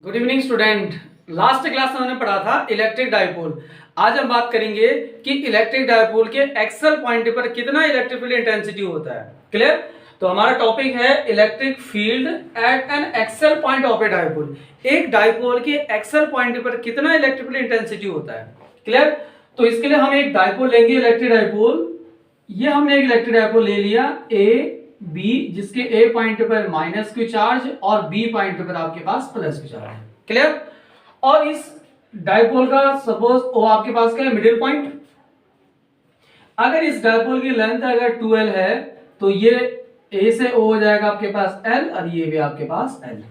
Good evening student. Last class में हमने पढ़ा था इलेक्ट्रिक डाइपोल। आज हम बात करेंगे कि इलेक्ट्रिक डाइपोल के एक्सल पॉइंट पर कितना इलेक्ट्रिक फील्ड इंटेंसिटी होता है। क्लियर? तो हमारा टॉपिक है electric field at an axial point of a dipole. एक डाइपोल के एक्सल पॉइंट पर कितना इलेक्ट्रिक फील्ड इंटेंसिटी होता है। क्लियर? तो इसके लिए हम एक डाइपोल लेंगे, इलेक्ट्रिक डाइपोल। ये हमने एक इलेक्ट्रिक डाइपोल ले लिया ए बी, जिसके ए पॉइंट पर माइनस क्यू चार्ज और बी पॉइंट पर आपके पास प्लस क्यू चार्ज है। क्लियर? और इस डाइपोल का सपोज ओ आपके पास क्या है, मिडिल पॉइंट। अगर इस डाइपोल की लेंथ अगर 2l है तो ये ए से ओ हो जाएगा आपके पास l और ये भी आपके पास l।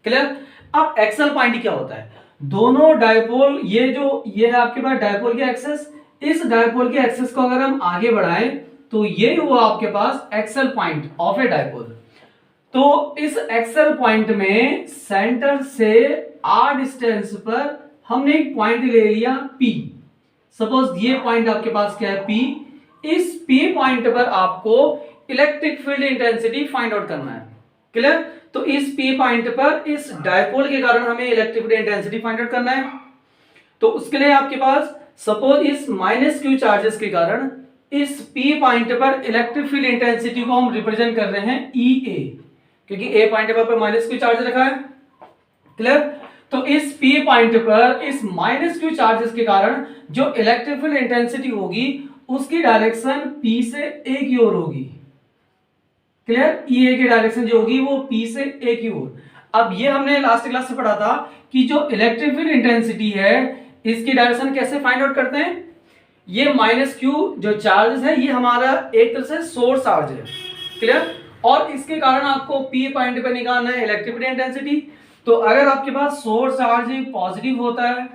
क्लियर? अब एक्सल पॉइंट क्या होता है, दोनों डाइपोल, ये है आपके पास डाइपोल के एक्सेस। इस डाइपोल के एक्सेस को अगर हम आगे बढ़ाएं तो ये हुआ आपके पास axial point of a dipole. तो इस एक्सल पॉइंट में सेंटर से r डिस्टेंस पर हमने एक पॉइंट ले लिया P। सपोज ये पॉइंट आपके पास क्या है, P। इस P पॉइंट पर आपको electric field intensity find out करना है। क्लियर? तो इस P पॉइंट पर इस डाइपोल के कारण हमें electric field intensity find out करना है। तो उसके लिए आपके पास सपोज इस माइनस क्यू चार्जेस के कारण इस P पॉइंट पर इलेक्ट्रिक फील्ड इंटेंसिटी को हम रिप्रेजेंट कर रहे हैं EA, क्योंकि A पॉइंट पर माइनस क्यू चार्ज रखा है। क्लियर? तो इस P पॉइंट पर इस माइनस क्यू चार्जेस के कारण जो इलेक्ट्रिक फील्ड इंटेंसिटी होगी उसकी डायरेक्शन P से A की ओर होगी। क्लियर? EA की डायरेक्शन जो होगी वो P से A की ओर। अब ये हमने लास्ट क्लास से पढ़ा था कि जो इलेक्ट्रिक फील्ड इंटेंसिटी है इसकी डायरेक्शन कैसे फाइंड आउट करते हैं। ये माइनस क्यू जो चार्ज है ये हमारा एक तरह से सोर्स चार्ज है। क्लियर? और इसके कारण आपको P पॉइंट पे निकालना है इलेक्ट्रिक फील्ड इंटेंसिटी। तो अगर आपके पास सोर्स चार्ज पॉजिटिव होता है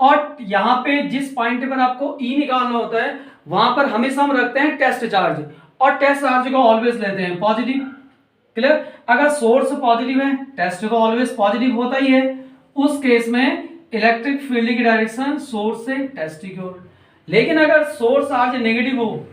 और यहाँ पे जिस पॉइंट पर आपको E निकालना होता है वहां पर हमेशा हम रखते हैं टेस्ट चार्ज, और टेस्ट चार्ज को ऑलवेज लेते हैं पॉजिटिव। क्लियर? अगर सोर्स पॉजिटिव है टेस्ट को ऑलवेज पॉजिटिव होता ही है। उस केस में इलेक्ट्रिक फील्ड की डायरेक्शन सोर्स से टेस्ट की ओर। लेकिन अगर सोर्स चार्ज नेगेटिव हो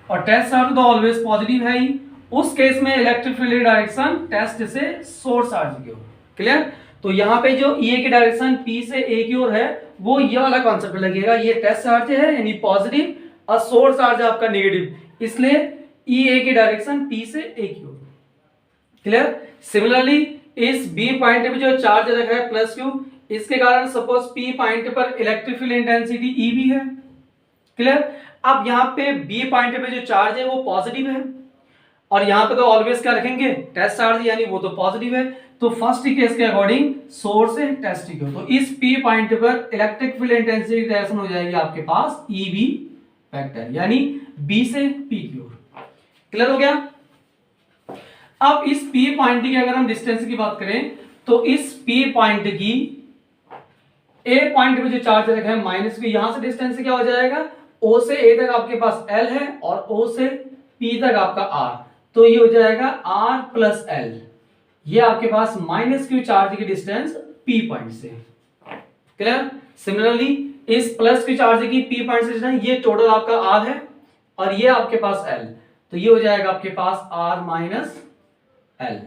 और टेस्ट चार्ज तो ऑलवेज पॉजिटिव है ही, उस केस में इलेक्ट्रिक फील्ड की डायरेक्शन टेस्ट से सोर्स चार्ज की ओर। क्लियर? तो यहाँ पे जो E की डायरेक्शन P से A की ओर है वो ये वाला कॉन्सेप्ट लगेगा। ये टेस्ट चार्ज है यानी पॉजिटिव और सोर्स चार्ज है आपका नेगेटिव, इसलिए EA की डायरेक्शन P से A की ओर। क्लियर? सिमिलरली इस B पॉइंट पे जो चार्ज रखा है प्लस Q, इसके कारण सपोज P पॉइंट पर इलेक्ट्रिक फील्ड इंटेंसिटी EB है। क्लियर? अब यहाँ पे B पॉइंट पे जो चार्ज है वो पॉजिटिव है और यहाँ पे तो ऑलवेज क्या रखेंगे, टेस्ट चार्ज, यानी वो तो पॉजिटिव है। तो फर्स्ट केस के अकॉर्डिंग सोर्स से टेस्ट की ओर। तो इस P पॉइंट पर इलेक्ट्रिक फील्ड इंटेंसिटी डायरेक्शन हो जाएगी आपके पास EB वेक्टर, यानी B से P की ओर। क्लियर हो गया? अब इस P पॉइंट की अगर हम डिस्टेंस की बात करें तो इस P पॉइंट की A पॉइंट पे जो चार्ज रखा है माइनस P, यहां से डिस्टेंस क्या हो जाएगा, O से A तक आपके पास L है और O से P तक आपका R, तो ये हो जाएगा R प्लस L। ये आपके पास माइनस Q चार्ज की डिस्टेंस P पॉइंट से। क्लियर? सिमिलरली इस प्लस Q चार्ज की P पॉइंट से डिस्टेंस, ये टोटल आपका R है और ये आपके पास L, तो ये हो जाएगा आपके पास R माइनस L।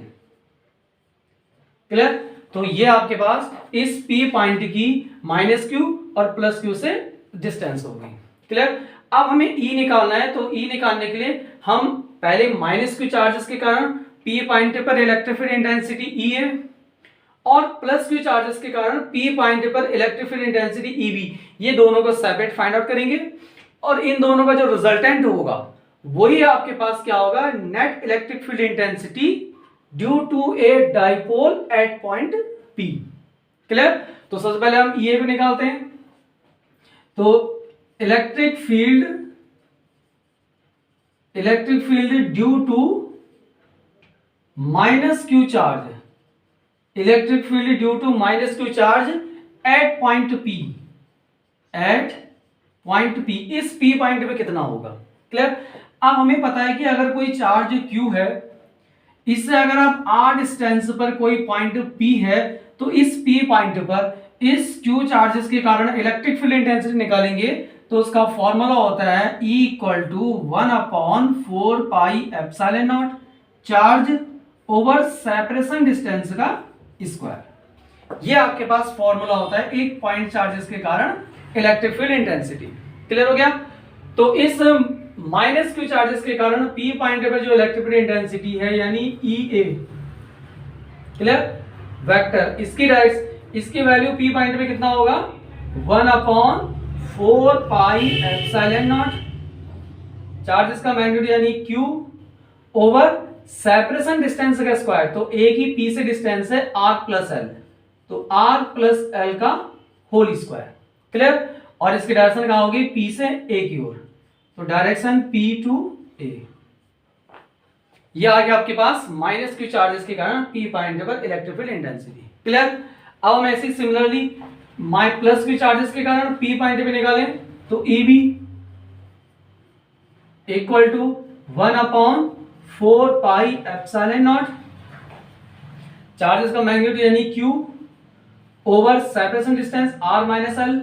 क्लियर? तो ये आपके पास इस P पॉइंट की माइनस Q और प्लस Q से डिस्टेंस हो गई। क्लियर? अब हमें E निकालना है, तो E निकालने के लिए हम पहले माइनस Q चार्जेस के कारण P पॉइंट पर इलेक्ट्रिक फील्ड इंटेंसिटी E है और प्लस Q चार्जेस के कारण P पॉइंट पर इलेक्ट्रिक फील्ड इंटेंसिटी EB, ये दोनों को सेपरेट फाइंड आउट करेंगे और इन दोनों का जो रिजल्टेंट होगा वही आपके पास क्या होगा, net electric field intensity due to a dipole at point P। Clear? तो सबसे पहले हम EA को निकालते हैं। तो electric field due to minus Q charge, electric field due to minus Q charge at point P, इस P पॉइंट पे कितना होगा। क्लियर? अब हमें पता है कि अगर कोई चार्ज Q है, इससे अगर आप R डिस्टेंस पर कोई पॉइंट P है तो इस P पॉइंट पर इस Q चार्जेस के कारण इलेक्ट्रिक फील्ड इंटेंसिटी निकालेंगे तो उसका फॉर्मूला होता है E equal to 1/4 pi epsilon naught charge over separation distance का स्क्वायर। ये आपके पास फॉर्मूला होता है एक पॉइंट चार्जेस के कारण इलेक्ट्रिक फील्ड इंटेंसिटी। क्लियर हो गया? तो इस माइनस क्यू चार्जेस के कारण पी पॉइंट पर जो इलेक्ट्रिक फील्ड इंटेंसिटी है यानी ई ए, क्लियर, वेक्टर, इसकी डायरेक्शन, इसकी वैल्यू पी पॉइंट पे कितना होगा 1/4 पाई एप्सिलॉन नॉट, चार्जेस का मैग्नीट्यूड यानी क्यू ओवर सेपरेशन डिस्टेंस का स्क्वायर, तो ए की पी से डिस्टेंस है आर प्लस एल, तो आर प्लस एल का होल स्क्वायर। क्लियर? और इसकी डायरेक्शन कहां होगी? पी से ए की ओर, तो डायरेक्शन पी टू ए। ये आ गया आपके पास माइनस क्यू चार्जेस के कारण पी पॉइंट पर इलेक्ट्रिक फील्ड इंटेंसिटी। क्लियर? अब हम ऐसे सिमिलरली प्लस क्यू चार्जेस के कारण पी पॉइंट पे निकालें, तो E B equal to 1/4 pi epsilon naught, charges का मैग्नीट्यूड यानी Q over separation distance R minus L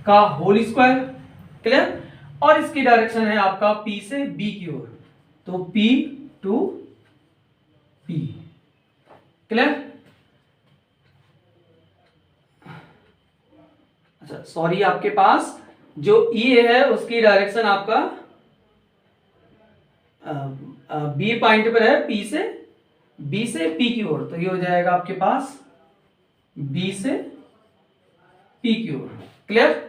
का होल स्क्वायर। क्लियर? और इसकी डायरेक्शन है आपका पी से बी की ओर, तो पी टू पी। क्लियर? अच्छा सॉरी, आपके पास जो ई है उसकी डायरेक्शन आपका बी पॉइंट पर है, बी से पी की ओर, तो ये हो जाएगा आपके पास बी से पी की ओर। क्लियर?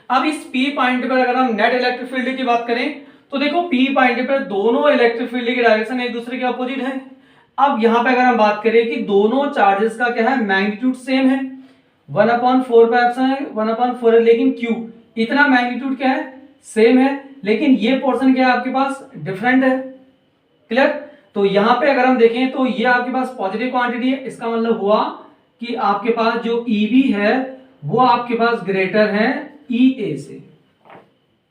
अब इस पी पॉइंट पर अगर हम नेट इलेक्ट्रिक फील्ड की बात करें तो देखो पी पॉइंट पर दोनों इलेक्ट्रिक फील्ड की डायरेक्शन एक दूसरे के अपोजिट है। अब यहां पे अगर हम बात करें कि दोनों चार्जेस का क्या है, मैग्नीट्यूड सेम है, 1/4 पर एप्सिलॉन है, 1/4 है, लेकिन क्यू इतना मैग्नीट्यूड क्या है, सेम है, लेकिन ये पोर्शन क्या है आपके पास डिफरेंट है। क्लियर? तो यहां पे अगर हम देखें तो ये आपके पास पॉजिटिव क्वांटिटी है, इसका मतलब हुआ कि आपके पास जो ईबी है वो आपके पास ग्रेटर है ई ए से।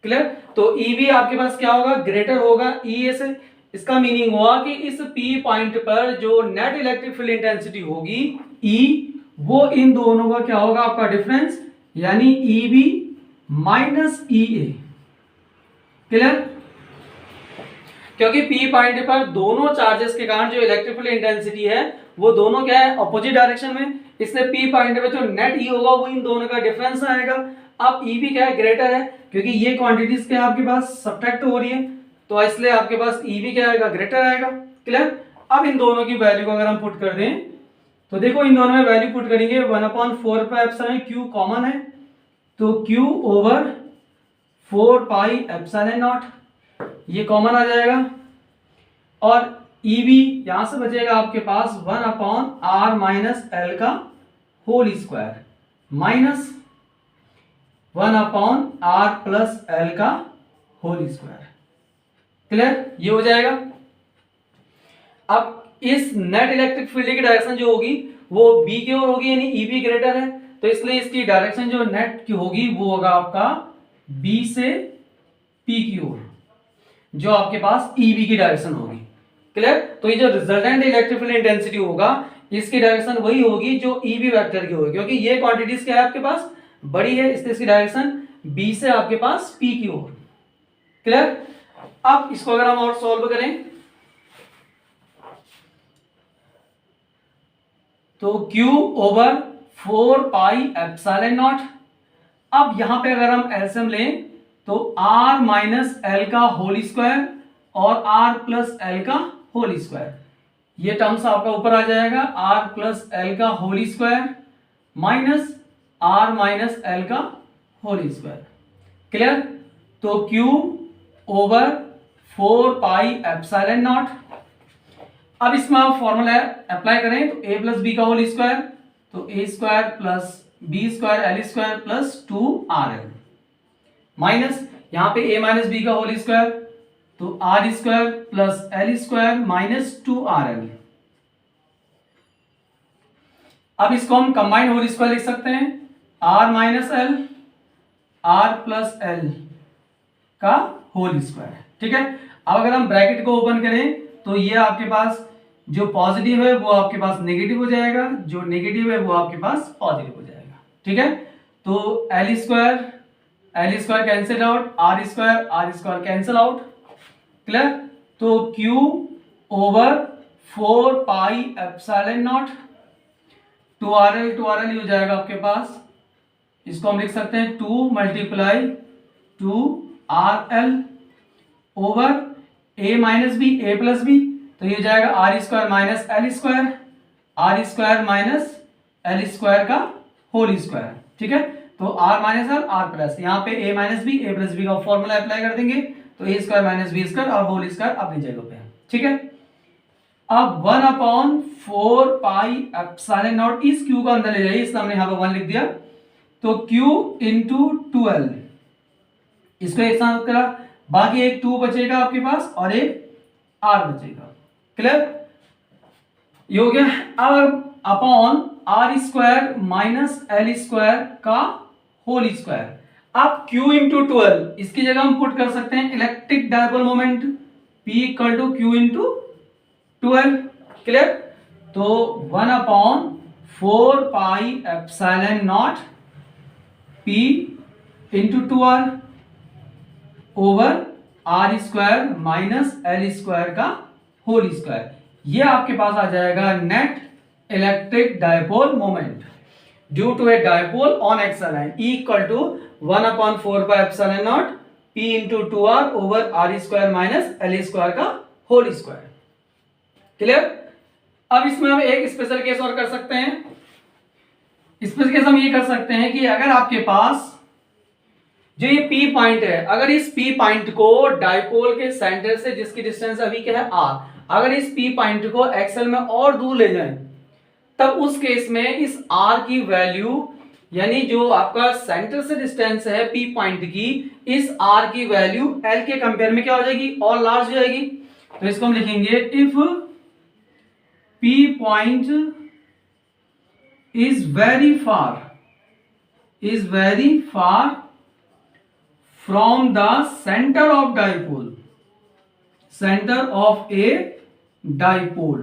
क्लियर? तो ईबी आपके पास क्या होगा, ग्रेटर होगा ई ए से। इसका मीनिंग हुआ कि इस पी पॉइंट पर जो नेट इलेक्ट्रिक फील्ड इंटेंसिटी होगी ई, वो इन दोनों का क्या होगा आपका डिफरेंस, यानी ईबी माइनस ई ए। क्लियर? क्योंकि पी पॉइंट पर दोनों चार्जेस के कारण जो इलेक्ट्रिक फील्ड इंटेंसिटी है वो दोनों क्या है, अपोजिट डायरेक्शन में, इसलिए पी पॉइंट पे जो नेट ई होगा वो इन दोनों का डिफरेंस आएगा। अब ई भी क्या है, ग्रेटर है, क्योंकि ये क्वांटिटीज क्या है आपके पास सब्ट्रैक्ट हो रही है, तो इसलिए आपके पास ई भी क्या आएगा, ग्रेटर आएगा। क्लियर? अब इन दोनों की वैल्यू को अगर हम पुट कर दें तो देखो इन दोनों में वैल्यू पुट करेंगे, 1/4 पर एप्सिलॉन, क्यू कॉमन है, तो Q over 4 pi epsilon naught ये कॉमन आ जाएगा, और ई बी यहां से बचेगा आपके पास 1/r माइनस एल का whole square minus 1/r plus L का होल स्क्वायर। क्लियर? ये हो जाएगा। अब इस नेट इलेक्ट्रिक फील्ड की डायरेक्शन जो होगी वो बी की ओर होगी, यानी ई बी ग्रेटर है, तो इसलिए इसकी डायरेक्शन जो नेट की होगी वो होगा आपका बी से पी की ओर, जो आपके पास ई बी की डायरेक्शन होगी। क्लियर? तो ये जो रिजल्टेंट इलेक्ट्रिक फील्ड इंटेंसिटी होगा इसकी डायरेक्शन वही होगी जो ई बी वेक्टर की होगी, क्योंकि ये क्वांटिटीज क्या है आपके पास बड़ी है, इसलिए इसकी डायरेक्शन बी से आपके पास पी की ओर। क्लियर? अब इसको अगर हम और सॉल्व करें तो Q over 4 pi epsilon naught, अब यहां पे अगर हम एलसीएम लें तो R माइनस एल का होल स्क्वायर और R प्लस एल का होल स्क्वायर, ये टर्म्स आपका ऊपर आ जाएगा, R प्लस एल का whole square minus R minus L का होल स्क्वायर। क्लियर? तो Q over 4 pi epsilon naught, अब इसमें आप फॉर्मूला अप्लाई करें तो a प्लस बी का होल स्क्वायर, तो a square plus B square L square plus 2rl minus यहां पे a माइनस बी का होल स्क्वायर, तो r square plus L square minus 2rl। अब इसको हम कंबाइंड होल स्क्वायर लिख सकते हैं, r minus L r plus L का होल स्क्वायर। ठीक है? अब अगर हम ब्रैकेट को ओपन करें तो ये आपके पास जो पॉजिटिव है वो आपके पास नेगेटिव हो जाएगा, जो नेगेटिव है वो आपके पास पॉजिटिव हो जाएगा। ठीक है? तो L square cancel out, R square cancel out. Clear? तो Q over 4 pi epsilon naught 2RL ही हो जाएगा आपके पास। इसको हम लिख सकते हैं 2 multiply 2RL over a minus B a plus B, तो ये हो जाएगा R square minus L square, R square minus L square का होल स्क्वायर। ठीक है, तो R minus L R plus, यहाँ पे a minus B a plus B का फॉर्मूला अप्लाई कर देंगे, तो A square minus B square और होल स्क्वायर अपनी जगह पे है। ठीक है, अब 1/4 पाई एप्सिलॉन नॉट, इस क्यू को अंदर ले जाइए, इसलिए हमने यहाँ पे 1 लिख दिया, तो q इंटू 12, इसको एक साथ करा, बाकी एक 2 बचेगा आपके पास और एक r बचेगा। क्लियर, ये हो गया। अब upon R square minus L square का होल स्क्वायर। अब q इंटू 12, इसकी जगह हम पुट कर सकते हैं electric dipole moment P equal to q into 12। Clear, तो 1/4 pi epsilon naught P into 2r over R square minus L square का होल स्क्वायर, ये आपके पास आ जाएगा net electric dipole moment due to a dipole on axial line equal to 1/4 pi epsilon naught P into 2r over R square minus L square का whole square. Clear, अब इसमें हम एक स्पेशल केस और कर सकते हैं। स्पेशल केस हम ये कर सकते हैं कि अगर आपके पास जो ये P पॉइंट है, अगर इस P पॉइंट को डायपोल के सेंटर से, जिसकी डिस्टेंस अभी क्या है r, अगर इस P पॉइंट को एक्सल में और दूर ले जाएं, तब उस केस में इस r की वैल्यू, यानी जो आपका सेंटर से डिस्टेंस है P पॉइंट की, इस r की वैल्यू L के कंपेयर में क्या हो जाएगी, और लार्ज हो जाएगी। तो इसको हम लिखेंगे if P point is very far from the center of dipole, center of a dipole,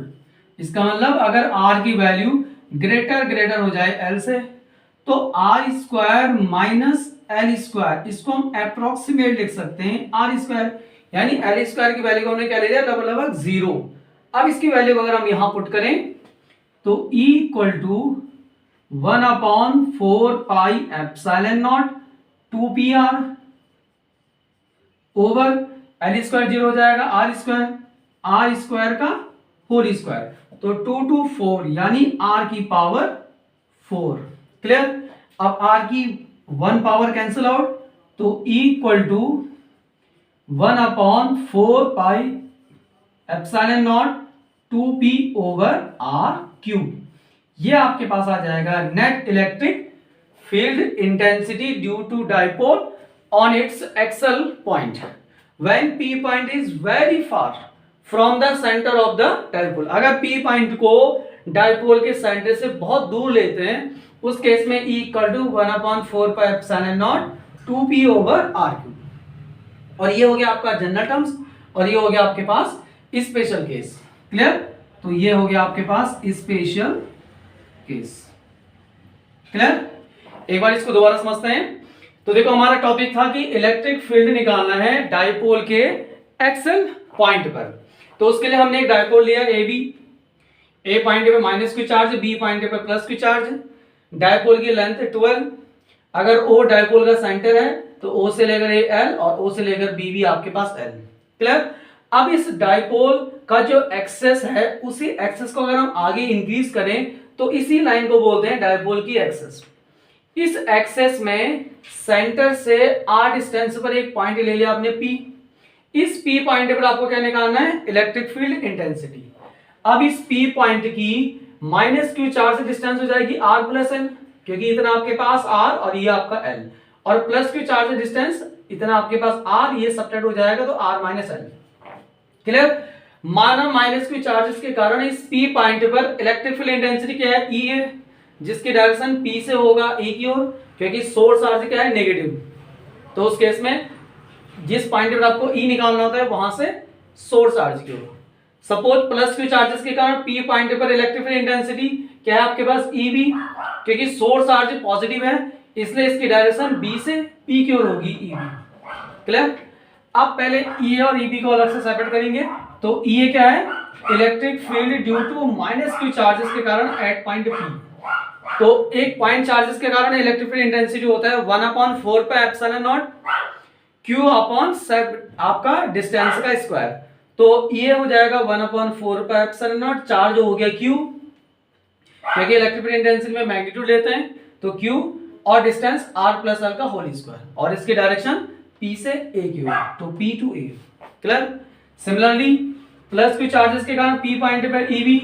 इसका मतलब अगर r की वैल्यू ग्रेटर हो जाए L से, तो r square minus L square, इसको हम अप्रोक्सीमेट लिख सकते हैं r स्क्वायर, यानी एल स्क्वायर की वैल्यू को हमने क्या ले लिया, लगभग 0। अब इसकी वैल्यू अगर हम यहां पुट करें तो E equal to 1/4 pi epsilon naught 2PR over L square 0 हो जाएगा, आर स्क्वायर का होल स्क्वायर, तो 2 to 4 यानी r की पावर 4। क्लियर, अब r की 1 पावर कैंसिल आउट, तो E equal to 1/4 pi epsilon naught 2p over r cube, ये आपके पास आ जाएगा net electric field intensity due to dipole on its axial point when p point is very far from the centre of the dipole. अगर p point को dipole के centre से बहुत दूर लेते हैं, उस केस में E equal to 1/4 pi epsilon naught 2p over r cube. और ये हो गया आपका जनरल टर्म्स, और ये हो गया आपके पास स्पेशल केस। क्लियर, तो ये हो गया आपके पास स्पेशल केस। क्लियर, एक बार इसको दोबारा समझते हैं। तो देखो, हमारा टॉपिक था कि इलेक्ट्रिक फील्ड निकालना है डायपोल के एक्सल पॉइंट पर। तो उसके लिए हमने एक डायपोल लिया AB, A पॉइंट पे minus Q charge, B point पे प्लस क्यू चार्ज, डायपोल की लेंथ 12, अगर O डायपोल का सेंटर है तो O से लेकर A L और O से लेकर B भी आपके पास L। क्लियर, अब इस डायपोल का जो एक्सेस है, उसी एक्सेस को अगर हम आगे इंक्रीज करें तो इसी लाइन को बोलते हैं डायपोल की एक्सेस। इस एक्सेस में सेंटर से r डिस्टेंस पर एक पॉइंट ले लिया आपने P, इस P पॉइंट पर आपको क्या निकालना है, इलेक्ट्रिक फील्ड इंटेंसिटी। अब इस P पॉइंट की माइनस क्यू चार्ज से डिस्टेंस हो जाएगी r प्लस एल, क्योंकि इतना आपके पास r और ये आपका l, और प्लस क्यू चार्ज से डिस्टेंस इतना आपके पास r, ये सबट्रैक्ट हो जाएगा तो r माइनस एल। क्लियर, माना माइनस क्यू चार्जेस के कारण इस P पॉइंट पर इलेक्ट्रिक फील्ड इंटेंसिटी क्या है, E है, जिसकी डायरेक्शन P से होगा E की ओर, क्योंकि सोर्स चार्ज क्या है, नेगेटिव। तो उस केस में जिस पॉइंट पर आपको E निकालना होता है वहां से सोर्स चार्ज की ओर। सपोज प्लस क्यू चार्जेस के कारण P पॉइंट पर इलेक्ट्रिक फील्ड इंटेंसिटी क्या है आपके पास, EB, क्योंकि सोर्स चार्ज पॉजिटिव है, इसलिए इसकी डायरेक्शन B से P की ओर होगी, EB। क्लियर, अब पहले E और EB को अलग से सेपरेट करेंगे। तो ये क्या है, electric field due to minus Q charges के कारण एट पॉइंट पी। तो एक पॉइंट चार्जेस के कारण इलेक्ट्रिक फील्ड इंटेंसिटी होता है 1/4 pi epsilon not Q upon आपका डिस्टेंस का स्क्वायर। तो ये हो जाएगा 1/4 पे एप्सिलॉन नॉट, चार्ज हो गया क्यू, क्योंकि इलेक्ट्रिक फील्ड इंटेंसिटी में मैग्नीट्यूड लेते हैं तो क्यू और डिस्टेंस r प्लस l का होल स्क्वायर, और इसकी डायरेक्शन p से a की ओर, तो p to a। Clear. Similarly plus Q charges के कारण p पॉइंट पर EB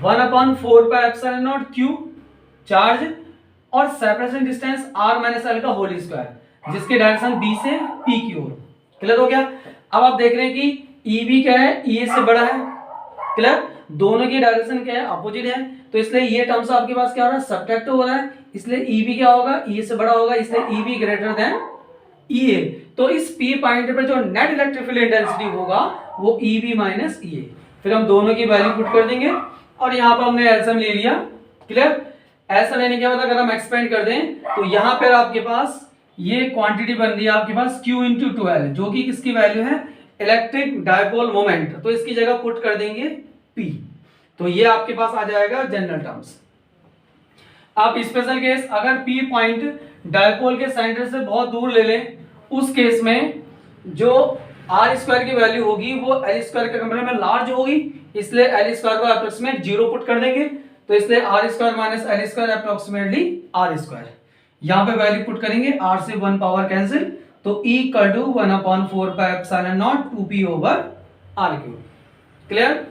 1/4 pi epsilon naught q charge और separation distance r minus l का होल स्क्वायर, जिसकी डायरेक्शन b से p की ओर। क्लियर हो गया। अब आप देख रहे हैं कि EB क्या है, EA से बड़ा है। क्लियर। दोनों की डायरेक्शन क्या है, अपोजिट है, तो इसलिए ये टर्म्स आपके पास क्या हो रहा है, सब्ट्रैक्ट हो रहा है, इसलिए EB क्या होगा, EA से बड़ा होगा, इसलिए EB ग्रेटर देन EA। तो इस P पॉइंट पर जो नेट इलेक्ट्रिक फील्ड इंटेंसिटी होगा वो EB माइनस EA। फिर हम दोनों की वैल्यू पुट कर देंगे और यहाँ पर हमने एलसीएम ले लिया। क्लियर। ऐसा लेने के बाद अगर हम एक्सपेंड कर दें तो यहाँ पर आपके पास ये क्वांटिटी बन रही है आपके पास Q इंटू 12, जो कि किसकी वैल्यू है, इलेक्ट्रिक डायपोल मोमेंट। तो इसकी जगह पुट कर देंगे P, तो ये आपके पास आ जाएगा जनरल टर्म्स। आप स्पेशल केस अगर P पॉइंट डायपोल के सेंटर से बहुत दूर ले लें, उस केस में जो r स्क्वायर की वैल्यू होगी वो l स्क्वायर के कंपेयर में लार्ज होगी, इसलिए l स्क्वायर को अप्रोक्सीमेट 0 पुट कर देंगे, तो इसलिए r square minus l square approximately r square. यहाँ पे वैल्यू पुट करेंगे, r से 1 पावर कैंसिल, तो E equal to 1/4 pi epsilon naught 2p over r cube. Clear.